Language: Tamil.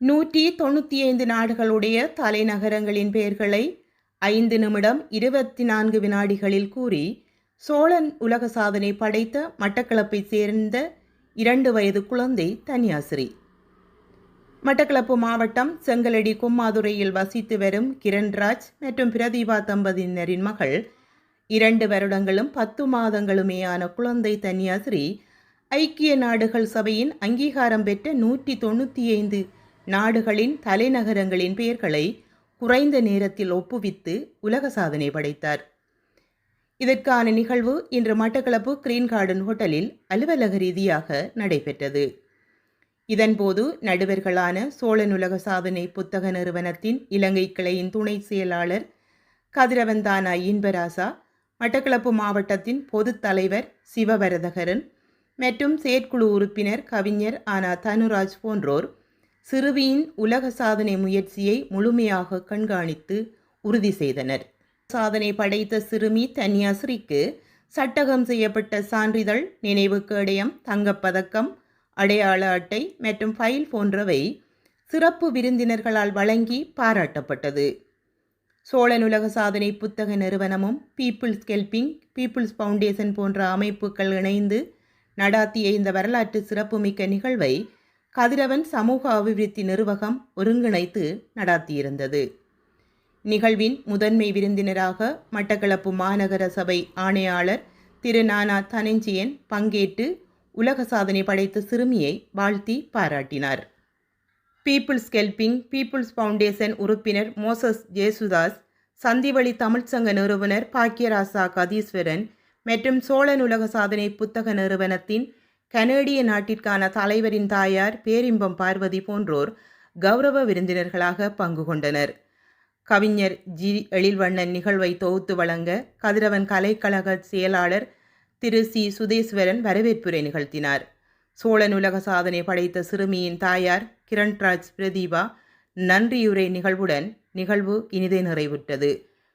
195 நாடுகளுடைய தலைநகரங்களின் பெயர்களை 5 நிமிடம் 24 வினாடிகளில் கூறி சோழன் உலக சாதனை படைத்த மட்டக்களப்பை சேர்ந்த 2 வயது குழந்தை தன்யாஸ்ரீ. மட்டக்களப்பு மாவட்டம் செங்கலடி கும்மாதுறையில் வசித்து வரும் கிரண்ராஜ் மற்றும் பிரதீபா தம்பதியினரின் மகள் 2 வருடங்களும் 10 மாதங்களுமேயான குழந்தை தன்யாஸ்ரீ ஐக்கிய நாடுகள் சபையின் அங்கீகாரம் பெற்ற 195 நாடுகளின் தலைநகரங்களின் பெயர்களை குறைந்த நேரத்தில் ஒப்புவித்து உலக சாதனை படைத்தார். இதற்கான நிகழ்வு இன்று மட்டக்களப்பு கிரீன் கார்டன் ஹோட்டலில் அலுவலக ரீதியாக நடைபெற்றது. இதன்போது நடுவர்களான சோழன் உலக சாதனை புத்தக நிறுவனத்தின் இலங்கை கிளையின் துணை செயலாளர் கதிரவந்தானா இன்பராசா, மட்டக்களப்பு மாவட்டத்தின் பொதுத் தலைவர் சிவபரதகரன் மற்றும் செயற்குழு உறுப்பினர் கவிஞர் ஆனா தனுராஜ் போன்றோர் சிறுமியின் உலக சாதனை முயற்சியை முழுமையாக கண்காணித்து உறுதி செய்தனர். சாதனை படைத்த சிறுமி தன்யாஸ்ரீக்கு சட்டகம் செய்யப்பட்ட சான்றிதழ், நினைவு கேடயம், தங்கப்பதக்கம், அடையாள அட்டை மற்றும் ஃபைல் போன்றவை சிறப்பு விருந்தினர்களால் வழங்கி பாராட்டப்பட்டது. சோழன் உலக சாதனை புத்தக நிறுவனமும் பீப்புள்ஸ் ஹெல்பிங் பீப்புள்ஸ் ஃபவுண்டேஷன் போன்ற அமைப்புகள் இணைந்து நடாத்திய இந்த வரலாற்று சிறப்புமிக்க நிகழ்வை கதிரவன் சமூக அபிவிருத்தி நிர்வாகம் ஒருங்கிணைத்து நடாத்தியிருந்தது. நிகழ்வின் முதன்மை விருந்தினராக மட்டக்களப்பு மாநகர சபை ஆணையாளர் திரு நானா தனஞ்சியன் பங்கேற்று உலக சாதனை படைத்த சிறுமியை வாழ்த்தி பாராட்டினார். பீப்புள்ஸ் ஹெல்பிங் பீப்புள்ஸ் ஃபவுண்டேஷன் உறுப்பினர் மோசஸ் ஜேசுதாஸ், சந்திவழி தமிழ்ச்சங்க நிறுவனர் பாக்கியராசா கதீஸ்வரன் மற்றும் சோழன் உலக சாதனை புத்தக நிறுவனத்தின் கனேடிய நாட்டிற்கான தலைவரின் தாயார் பேரிம்பம் பார்வதி போன்றோர் கௌரவ விருந்தினர்களாக பங்கு கொண்டனர். கவிஞர் ஜி எழில்வண்ணன் நிகழ்வை தொகுத்து வழங்க கதிரவன் கலைக்கழக செயலாளர் திரு சி சுதேஸ்வரன் வரவேற்புரை நிகழ்த்தினார். சோழன் உலக சாதனை படைத்த சிறுமியின் தாயார் கிரண்ராஜ் பிரதீபா நன்றியுரை நிகழ்வுடன் நிகழ்வு இனிதே நிறைவுற்றது.